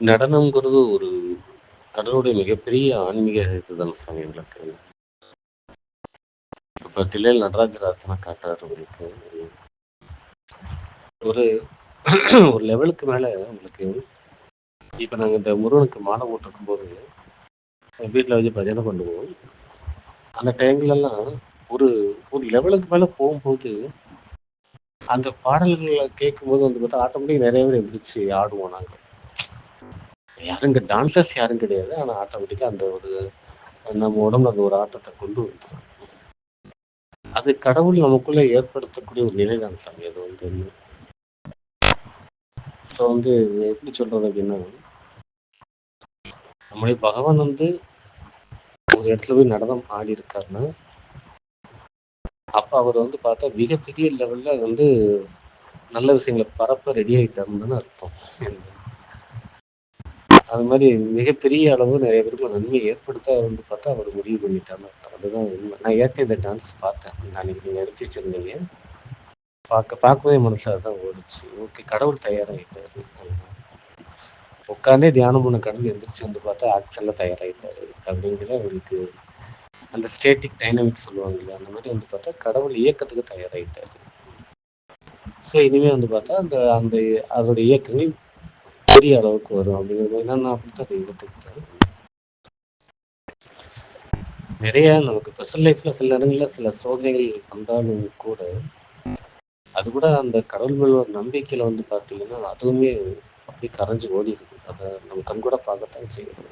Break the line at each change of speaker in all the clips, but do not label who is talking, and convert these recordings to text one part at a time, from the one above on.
நடனம்ங்கிறது ஒரு கடவுளுடைய மிகப்பெரிய ஆன்மீக இதுதான் சாமி எங்களுக்கு. இப்ப தில்லையில் நடராஜர் அர்ச்சனை காட்டுறாரு உங்களுக்கு. ஒரு ஒரு லெவலுக்கு மேல உங்களுக்கு இப்ப நாங்க இந்த முருகனுக்கு மாலை போட்டிருக்கும் போது வீட்டுல வச்சு பஜனை பண்ணுவோம். அந்த டைம்ல எல்லாம் ஒரு ஒரு லெவலுக்கு மேல போகும்போது அந்த பாடல்களை கேட்கும்போது வந்து பார்த்தா ஆட்டோமேட்டிக் நிறைய பேர் எந்திரிச்சு ஆடுவோம் நாங்க. யாரும் இங்க டான்சர்ஸ் யாரும் கிடையாது. ஆனா ஆட்டோமேட்டிக்கா அந்த ஒரு நம்ம உடம்புல அந்த ஒரு ஆட்டத்தை கொண்டு வந்துடும். அது கடவுள் நமக்குள்ள ஏற்படுத்தக்கூடிய ஒரு நிலைதான் சாமி. அது வந்து இப்போ வந்து எப்படி சொல்றது அப்படின்னா, நம்முடைய பகவான் வந்து ஒரு இடத்துல போய் நடனம் ஆடி இருக்காருன்னா, அப்ப அவர் வந்து பார்த்தா மிகப்பெரிய லெவல்ல வந்து நல்ல விஷயங்களை பரப்ப ரெடி ஆயிட்டாருன்னு அர்த்தம். அது மாதிரி மிகப்பெரிய அளவு நிறைய பேருக்கு நன்மை ஏற்படுத்த வந்து பார்த்தா அவர் முடிவு பண்ணிட்டாருன்னு அர்த்தம். அதுதான் உண்மை. நான் ஏற்கனவே இந்த டான்ஸ் பார்த்தேன். அன்னைக்கு நீங்க எடுத்து வச்சிருந்தீங்க. பார்க்கவே மனசுல தான் ஓடிச்சு. ஓகே, கடவுள் தயாராகிட்டாரு. உட்காந்தே தியானம் பண்ண கடவுள் எந்திரிச்சு வந்து பார்த்தா ஆக்சன்ல தயாராகிட்டாரு அப்படிங்கிற அவருக்கு அந்த ஸ்டேட்டிக் டைனமிக் சொல்லுவாங்கல்ல, அந்த மாதிரி வந்து பார்த்தா கடவுள் இயக்கத்துக்கு தயாராகிட்டாரு. ஸோ இனிமே வந்து பார்த்தா அந்த அந்த அதோட இயக்கங்கள் பெரிய அளவுக்கு வரும் அப்படிங்கிற மாதிரி நான் அப்படித்தான் அதை எடுத்துக்கிட்டேன். நிறைய நமக்கு பர்சனல் லைஃப்ல சில நேரங்களில் சில சோதனைகள் வந்தாலும் கூட அது கூட அந்த கடவுள் மேல ஒரு நம்பிக்கையில வந்து பார்த்தீங்கன்னா அதுவுமே அப்படியே கரைஞ்சு ஓடிடுது. அதை நம்ம கண் கூட பார்க்கத்தான் செய்யுது.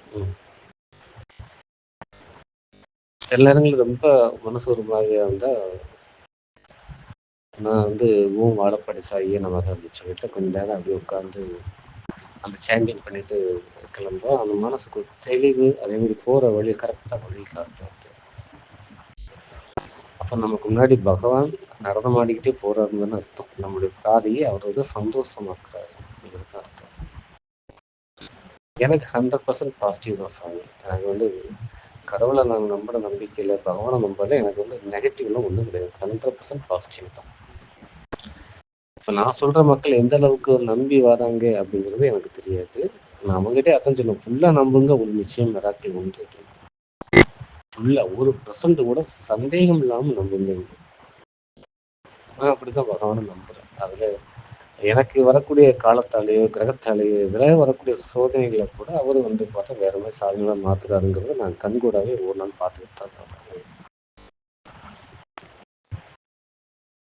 சில நேரங்கள் ரொம்ப மனசு ஒரு மாதிரியா இருந்தா நான் வந்து வாழப்படி சாயே நமக்கு அப்படின்னு சொல்லிட்டு கொஞ்ச நேரம் அப்படியே உட்காந்து அந்த சாண்டிங் பண்ணிட்டு கிளம்புறோம். அந்த மனசுக்கு தெளிவு, அதே மாதிரி போற வழி கரெக்டா வழி காட்டும். அப்ப நமக்கு முன்னாடி பகவான் நடனம் ஆடிக்கிட்டே போறாருன்னு அர்த்தம். நம்முடைய பாதையை அவர் வந்து சந்தோஷமாக்குறாரு அப்படிங்கிறது அர்த்தம். எனக்கு 100% பாசிட்டிவ் தான் சாமி. எனக்கு வந்து கடவுளை நான் நம்புற நம்பிக்கையில பகவானை நம்பல எனக்கு வந்து நெகட்டிவ்லாம் ஒன்றும் கிடையாது. 100% பாசிட்டிவ் தான். இப்ப நான் சொல்ற மக்கள் எந்த அளவுக்கு நம்பி வராங்க அப்படிங்கிறது எனக்கு தெரியாது. நான் அவங்ககிட்ட அதான் சொல்லுவேன், ஃபுல்லா நம்புங்க, ஒரு நிச்சயம் மிராக்கிள் உண்டு. ஃபுல்லா 1% கூட சந்தேகம் இல்லாம நம்புங்க. நான் அப்படித்தான் பகவானை நம்புறேன். அதுல எனக்கு வரக்கூடிய காலத்தாலேயோ கிரகத்தாலேயோ இதெல்லாம் வரக்கூடிய சோதனைகளை கூட அவரு வந்து பார்த்தா வேற மாதிரி சாதனைகளை மாத்துறாருங்கிறத நான் கண்கூடாவே ஒரு நாள் பார்த்துக்கிட்டு தான்